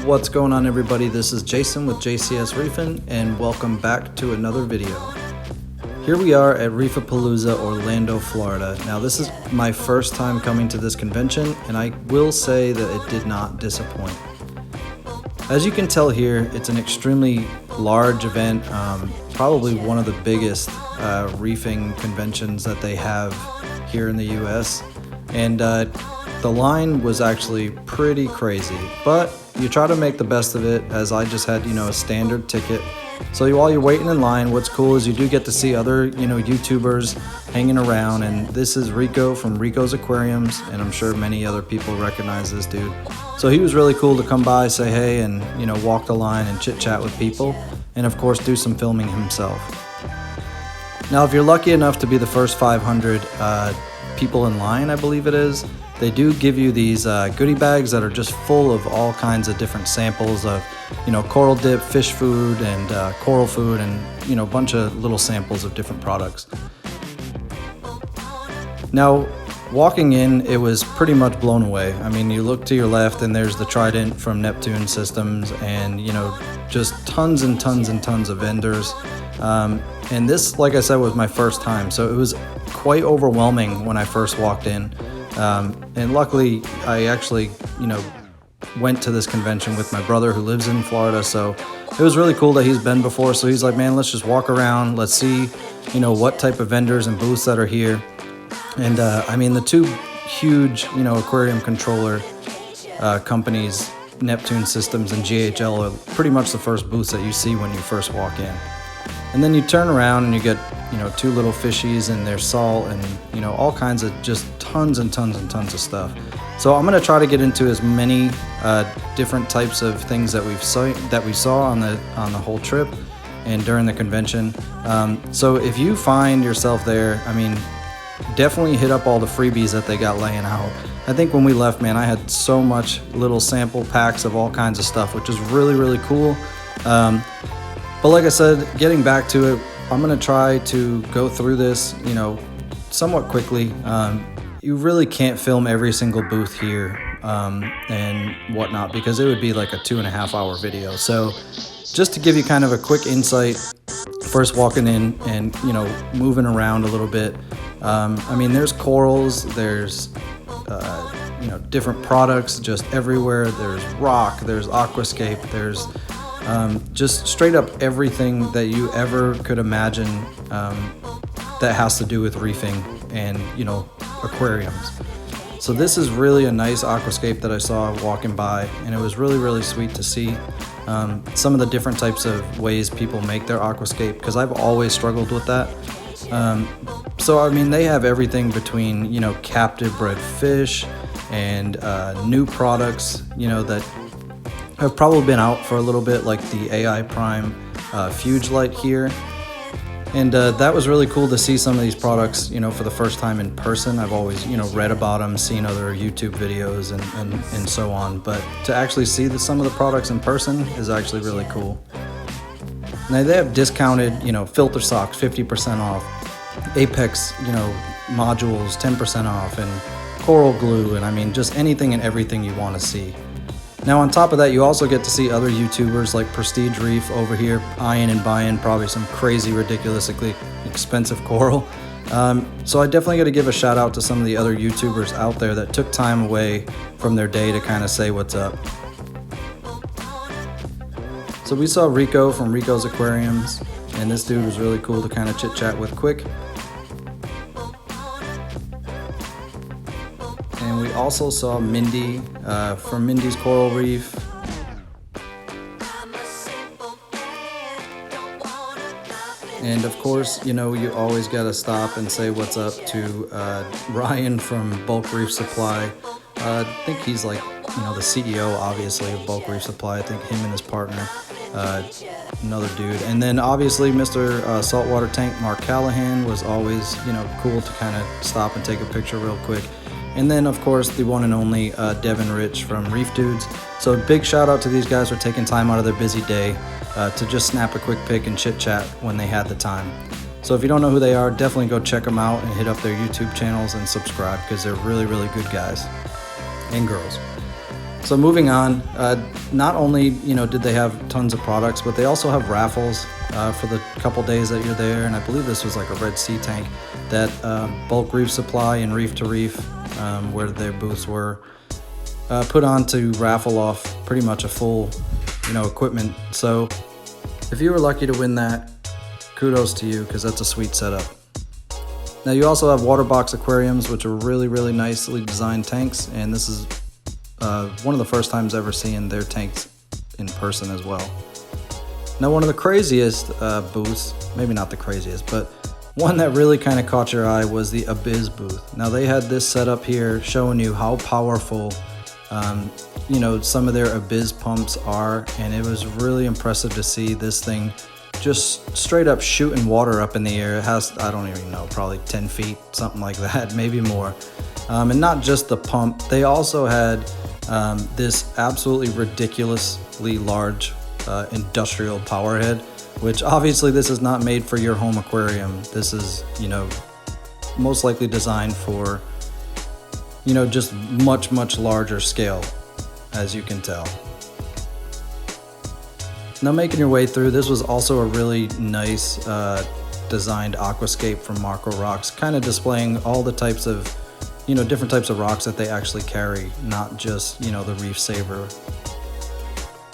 What's going on, everybody? This is Jason with JCS Reefing, and welcome back to another video. Here we are at Reefapalooza Orlando Florida. Now this is my first time coming to this convention, and I will say that it did not disappoint. As you can tell here, it's an extremely large event, probably one of the biggest reefing conventions that they have here in the US, and the line was actually pretty crazy, but you try to make the best of it, as I just had, a standard ticket. So while you're waiting in line, what's cool is you do get to see other, YouTubers hanging around, and this is Rico from Rico's Aquariums, and I'm sure many other people recognize this dude. So he was really cool to come by, say hey, and, walk the line and chit chat with people, and of course do some filming himself. Now, if you're lucky enough to be the first 500 people in line, I believe it is, they do give you these goodie bags that are just full of all kinds of different samples of, coral dip, fish food, and coral food, and, a bunch of little samples of different products. Now, walking in, it was pretty much blown away. I mean, you look to your left and there's the Trident from Neptune Systems, and, just tons and tons and tons of vendors. And this, like I said, was my first time, so it was quite overwhelming when I first walked in. And luckily, I actually, went to this convention with my brother who lives in Florida, so it was really cool that he's been before. So he's like, man, let's just walk around, let's see, what type of vendors and booths that are here. And I mean, the two huge, aquarium controller companies, Neptune Systems and GHL, are pretty much the first booths that you see when you first walk in. And then you turn around and you get, two little fishies, and there's salt and, all kinds of just tons and tons and tons of stuff. So I'm going to try to get into as many different types of things that we saw on the whole trip and during the convention. So if you find yourself there, I mean, definitely hit up all the freebies that they got laying out. I think when we left, man, I had so much little sample packs of all kinds of stuff, which is really, really cool. But like I said, getting back to it, I'm going to try to go through this, somewhat quickly. You really can't film every single booth here and whatnot, because it would be like a 2.5-hour video. So just to give you kind of a quick insight, first walking in and, moving around a little bit. I mean, there's corals, there's, different products just everywhere. There's rock, there's aquascape, there's just straight up everything that you ever could imagine that has to do with reefing and, aquariums. So this is really a nice aquascape that I saw walking by, and it was really, really sweet to see some of the different types of ways people make their aquascape, because I've always struggled with that. So I mean, they have everything between, captive bred fish and new products, that have probably been out for a little bit, like the AI Prime Fuge Light here. And that was really cool to see some of these products, for the first time in person. I've always, read about them, seen other YouTube videos and so on. But to actually see some of the products in person is actually really cool. Now they have discounted, filter socks, 50% off, Apex, modules, 10% off, and coral glue, and I mean, just anything and everything you want to see. Now on top of that, you also get to see other YouTubers like Prestige Reef over here, eyeing and buying probably some crazy, ridiculously expensive coral. So I definitely got to give a shout out to some of the other YouTubers out there that took time away from their day to kind of say what's up. So we saw Rico from Rico's Aquariums, and this dude was really cool to kind of chit chat with quick. And we also saw Mindi from Mindi's Coral Reef. And of course, you always got to stop and say what's up to Ryan from Bulk Reef Supply. I think he's like, the CEO, obviously, of Bulk Reef Supply. I think him and his partner, another dude. And then obviously Mr. Saltwater Tank, Mark Callahan, was always, cool to kind of stop and take a picture real quick. And then, of course, the one and only Devin Rich from ReefDudes. So big shout out to these guys for taking time out of their busy day to just snap a quick pic and chit chat when they had the time. So if you don't know who they are, definitely go check them out and hit up their YouTube channels and subscribe, because they're really, really good guys and girls. So moving on, not only did they have tons of products, but they also have raffles for the couple days that you're there. And I believe this was like a Red Sea tank that Bulk Reef Supply and Reef to Reef, where their booths were, put on to raffle off pretty much a full equipment. So if you were lucky to win that, kudos to you, because that's a sweet setup. Now you also have water box aquariums, which are really, really nicely designed tanks, and this is one of the first times ever seeing their tanks in person as well. Now one of the craziest booths, maybe not the craziest, but one that really kind of caught your eye was the Abyss booth. Now they had this set up here showing you how powerful some of their Abyss pumps are, and it was really impressive to see this thing just straight up shooting water up in the air. It has, I don't even know, probably 10 feet, something like that, maybe more. And not just the pump, they also had this absolutely ridiculously large industrial power head, which obviously this is not made for your home aquarium. This is, most likely designed for, just much, much larger scale, as you can tell. Now making your way through, this was also a really nice designed aquascape from Macro Rocks, kind of displaying all the types of, different types of rocks that they actually carry, not just, the Reef Saver.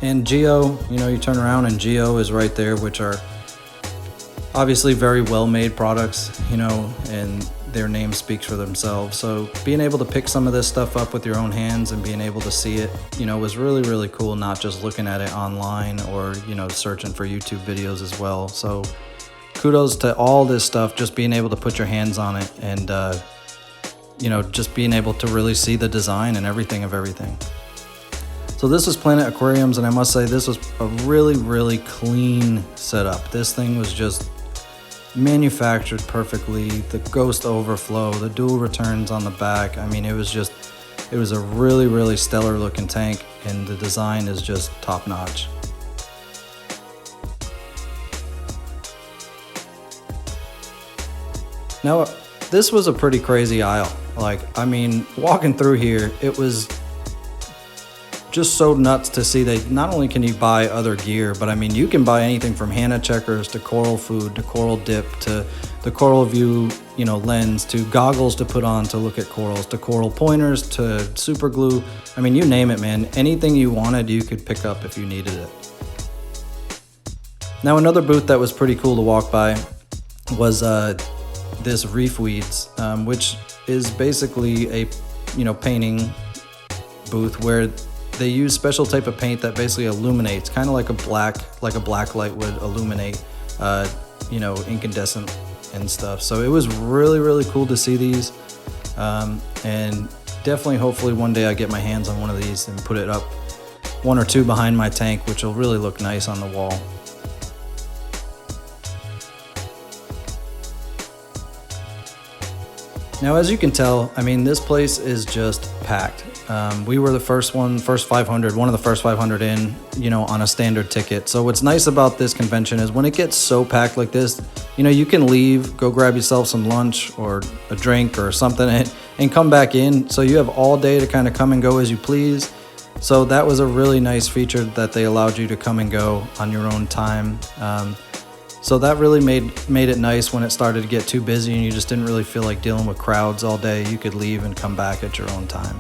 And Geo, you turn around and Geo is right there, which are obviously very well-made products, and their name speaks for themselves. So being able to pick some of this stuff up with your own hands and being able to see it, was really, really cool, not just looking at it online or, searching for YouTube videos as well. So kudos to all this stuff, just being able to put your hands on it and, just being able to really see the design and everything of everything. So this was Planet Aquariums, and I must say this was a really, really clean setup. This thing was just manufactured perfectly. The ghost overflow, the dual returns on the back. I mean, it was a really, really stellar looking tank, and the design is just top notch. Now, this was a pretty crazy aisle. Walking through here, it was just so nuts to see that not only can you buy other gear, but you can buy anything from Hannah checkers to coral food to coral dip to the coral view lens to goggles to put on to look at corals to coral pointers to super glue. You name it, man. Anything you wanted, you could pick up if you needed it. Now another booth that was pretty cool to walk by was this Reef Weeds, which is basically a painting booth where they use special type of paint that basically illuminates, kind of like a black light would illuminate, incandescent and stuff. So it was really, really cool to see these, and definitely, hopefully one day I get my hands on one of these and put it up, one or two behind my tank, which will really look nice on the wall. Now, as you can tell, this place is just packed. We were the first 500, one of the first 500 in, on a standard ticket. So what's nice about this convention is when it gets so packed like this, you can leave, go grab yourself some lunch or a drink or something and come back in. So you have all day to kind of come and go as you please. So that was a really nice feature that they allowed you to come and go on your own time. So that really made it nice when it started to get too busy and you just didn't really feel like dealing with crowds all day. You could leave and come back at your own time.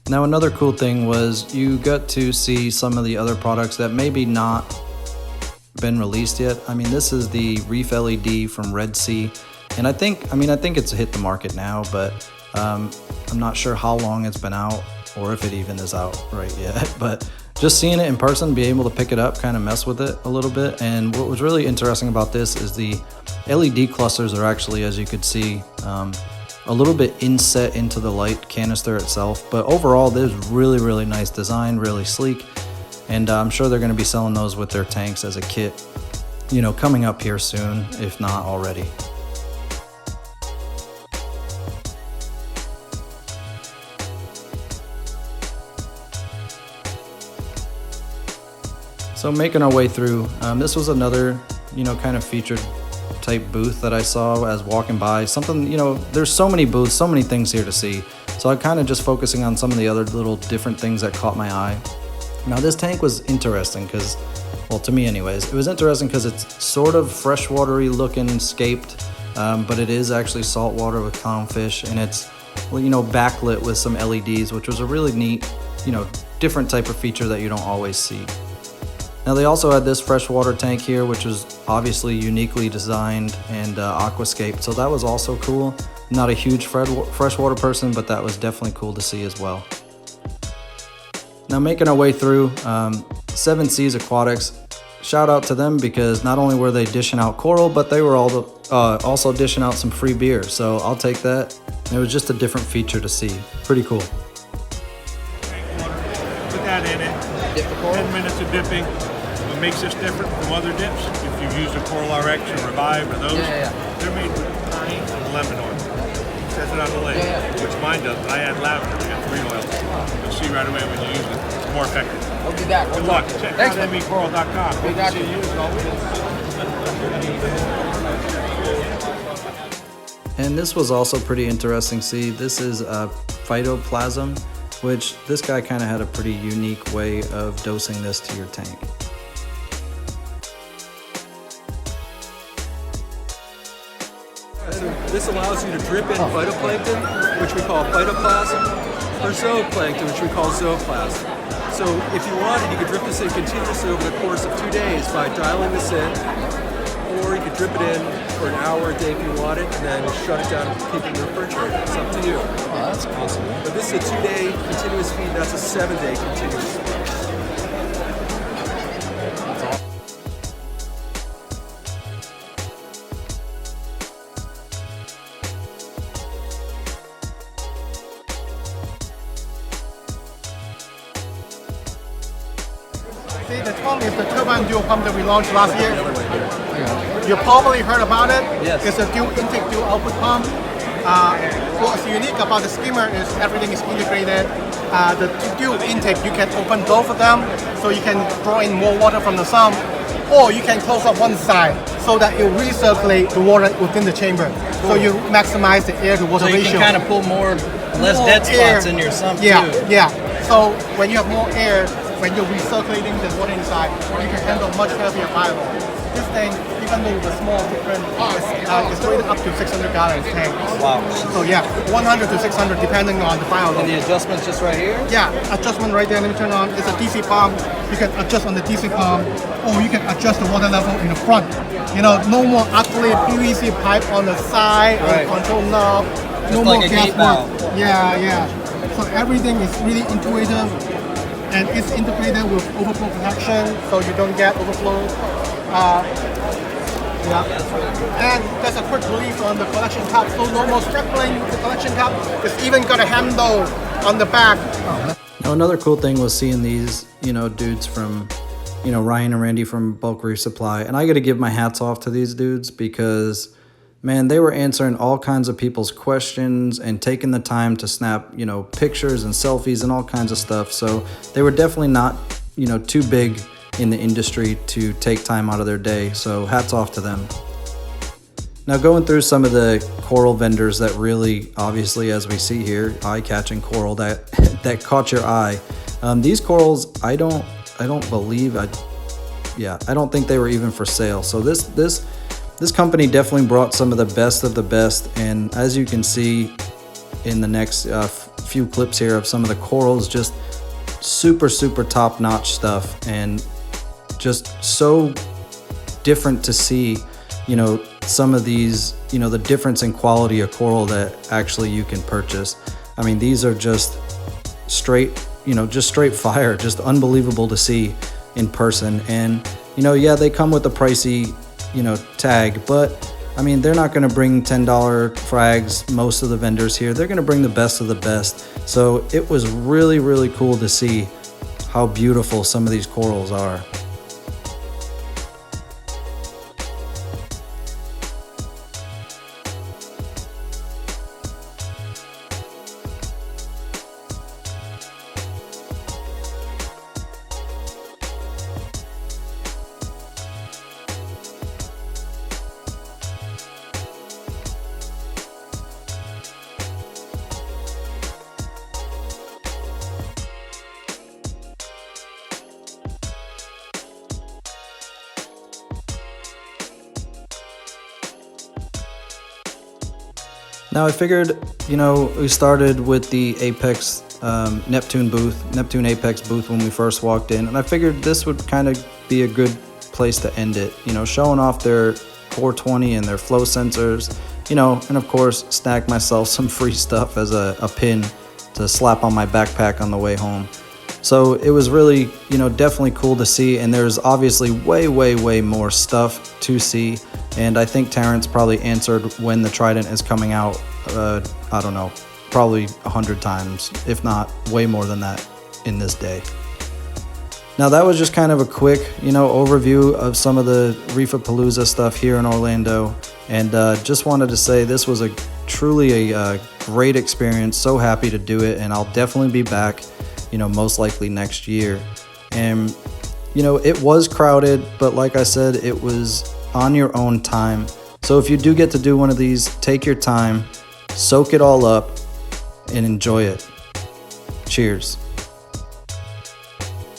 Now another cool thing was you got to see some of the other products that maybe not been released yet. This is the Reef LED from Red Sea, and I think it's hit the market now, but I'm not sure how long it's been out or if it even is out right yet. But just seeing it in person, being able to pick it up, kind of mess with it a little bit. And what was really interesting about this is the LED clusters are actually, as you could see, a little bit inset into the light canister itself. But overall, this is really nice design, really sleek. And I'm sure they're going to be selling those with their tanks as a kit, you know, coming up here soon, if not already. So making our way through, this was another, you know, kind of featured type booth that I saw as walking by. Something, you know, there's so many booths, so many things here to see. So I'm kind of just focusing on some of the other little different things that caught my eye. Now this tank was interesting because, well, to me anyways, it was interesting because it's sort of freshwatery looking, scaped, but it is actually saltwater with clownfish, and it's, you know, backlit with some LEDs, which was a really neat, you know, different type of feature that you don't always see. Now they also had this freshwater tank here, which was obviously uniquely designed and aquascaped, so that was also cool. Not a huge freshwater person, but that was definitely cool to see as well. Now making our way through, 7 Seas Aquatics, shout out to them because not only were they dishing out coral, but they were also dishing out some free beer, so I'll take that. And it was just a different feature to see. Pretty cool. Put that in it. Dip the coral. 10 minutes of dipping. What makes this different from other dips, if you've used a Coral RX or Revive or those, they're made with pine and lemon oil. It says it on the label, which mine does. I add lavender, I got 3 oils. You'll see right away when you use it. It's more effective. I'll do that. Good luck. Check out mecoral.com. We got you. And this was also pretty interesting. See, this is Phyto-plasm, which this guy kind of had a pretty unique way of dosing this to your tank. So this allows you to drip in phytoplankton, which we call phytoplasm, or zooplankton, which we call zooplasm. So if you wanted, you could drip this in continuously over the course of 2 days by dialing this in, or you could drip it in for an hour a day if you wanted, and then shut it down and keep it in the refrigerator. It's up to you. Oh, that's awesome. But this is a 2-day continuous feed, that's a 7-day continuous feed. See, the Tom is the turbine dual pump that we launched last year. You probably heard about it. Yes. It's a dual intake, dual output pump. What's unique about the skimmer is everything is integrated. The dual intake, you can open both of them, so you can draw in more water from the sump, or you can close up one side so that it recirculate the water within the chamber. Cool. So you maximize the air to water ratio. So you can kind of pull less dead spots in your sump too. Yeah. So when you have more air, when you're recirculating the water inside, you can handle much heavier fireball. This thing, even though it's a small footprint, it's rated up to 600 gallons tank. Wow. So yeah, 100 to 600 depending on the fireball. And the adjustment's just right here? Yeah, adjustment right there. Let me turn on. It's a DC pump. You can adjust on the DC pump, or you can adjust the water level in the front. You know, no more ugly PVC pipe on the side or control knob. No more gas work. Yeah. So everything is really intuitive. And it's integrated with overflow protection, so you don't get overflow. And there's a quick release on the collection cap, so no more stapling the collection cap. It's even got a handle on the back. Now another cool thing was seeing these, you know, dudes from, you know, Ryan and Randy from Bulk Reef Supply, and I got to give my hats off to these dudes because, man, they were answering all kinds of people's questions and taking the time to snap, you know, pictures and selfies and all kinds of stuff. So they were definitely not, you know, too big in the industry to take time out of their day. So hats off to them. Now going through some of the coral vendors that really, obviously, as we see here, eye-catching coral that that caught your eye. These corals, I don't think they were even for sale. So this company definitely brought some of the best, and as you can see in the next few clips here of some of the corals, just super top-notch stuff, and just so different to see, you know, some of these, you know, the difference in quality of coral that actually you can purchase. I mean, these are just straight you know, just straight fire, just unbelievable to see in person. And, you know, yeah, they come with a pricey, you know, tag, but I mean, they're not going to bring $10 frags, most of the vendors here. They're going to bring the best of the best. So it was really, really cool to see how beautiful some of these corals are. Now I figured, you know, we started with the Apex Neptune Apex booth when we first walked in, and I figured this would kind of be a good place to end it, you know, showing off their 420 and their flow sensors, you know, and of course snag myself some free stuff as a pin to slap on my backpack on the way home. So it was really, you know, definitely cool to see, and there's obviously way more stuff to see. And I think Terrence probably answered when the Trident is coming out, I don't know, probably 100 times, if not way more than that in this day. Now that was just kind of a quick, you know, overview of some of the Reefapalooza stuff here in Orlando. And just wanted to say this was truly a great experience. So happy to do it, and I'll definitely be back, you know, most likely next year. And, you know, it was crowded, but like I said, it was on your own time. So if you do get to do one of these, take your time, soak it all up, and enjoy it. Cheers.